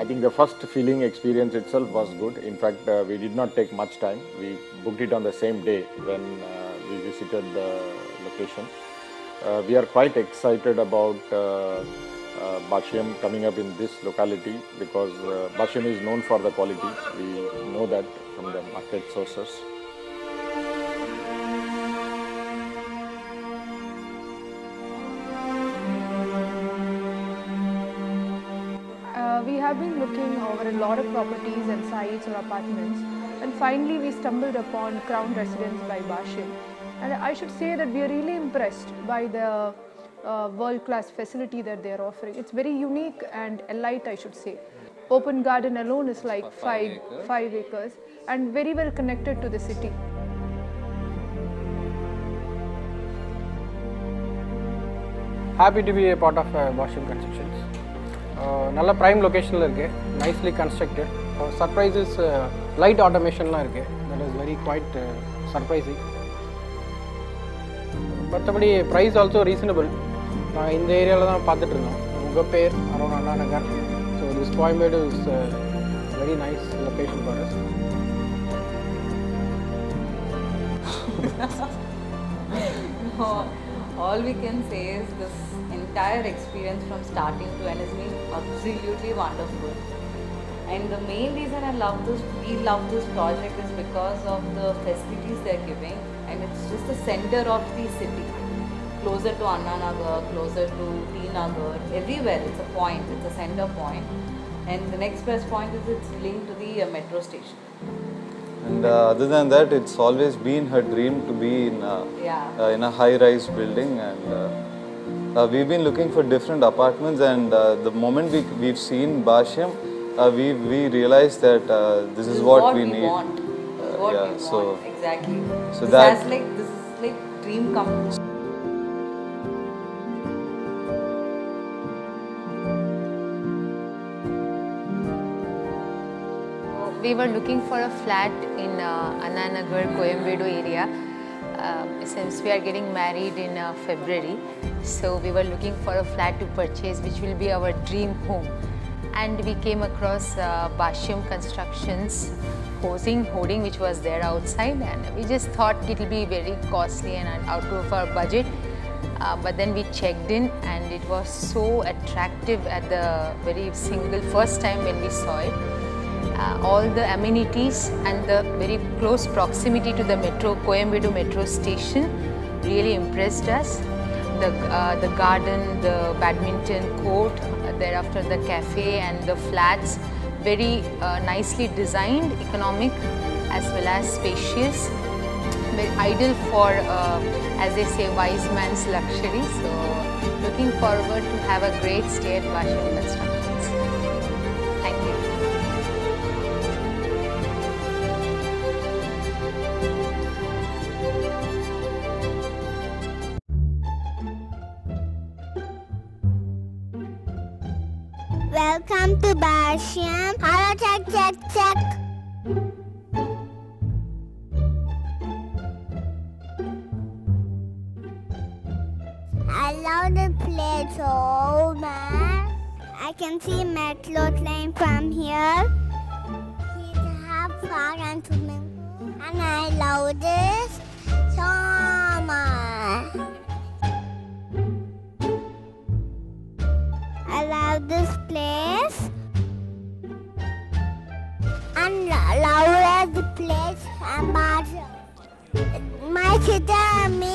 I think the first feeling experience itself was good. In fact, we did not take much time. We booked it on the same day when we visited the location. We are quite excited about Bashim coming up in this locality because Bashim is known for the quality. We know that from the market sources. We have been looking over a lot of properties and sites or apartments, and finally we stumbled upon Crown Residence by Bashim. And I should say that we are really impressed by the world-class facility that they are offering. It's very unique and elite, I should say. Open garden alone is like 5 acres and very well connected to the city. Happy to be a part of Bashim Constructions. Nalla prime location la irukke, nicely constructed. Surprise is light automation la irukke. That is very quite surprising. மற்றபடி price also reasonable. நான் இந்த ஏரியாவில் தான் பார்த்துட்டு இருந்தோம். Mogappair around Anna Nagar. So this Coimbatore is very nice location for us. All we can say is this entire experience from starting to end has been absolutely wonderful. And the main reason we love this project is because of the facilities they're giving, and it's just the center of the city, closer to Anna Nagar, closer to T Nagar, everywhere it's a point, it's a center point. And the next best point is it's linked to the metro station. And other than that, it's always been her dream to be in a high-rise building, and we've been looking for different apartments, and the moment we've seen Bashim, we realized that this is what we need. Want. What we want, exactly. So this is like dream come true. We were looking for a flat in Anna Nagar, Coimbatore area. Since we are getting married in February, so we were looking for a flat to purchase which will be our dream home. And we came across Bashim Constructions hoarding which was there outside, and we just thought it will be very costly and out of our budget. But then we checked in, and it was so attractive at the very first time when we saw it. All the amenities and the very close proximity to the Coimbatore metro station really impressed us. The garden, the badminton court, thereafter the cafe and the flats, very nicely designed, economic as well as spacious, very ideal for, as they say, wise man's luxury. So looking forward to have a great stay at Bashim Constructions. Thank you. Welcome to Bashim. Hello, check. I love the place so much. I can see metro train from here. We have fun and swimming pool, and I love this so much. I love this place and love the place and my sister and me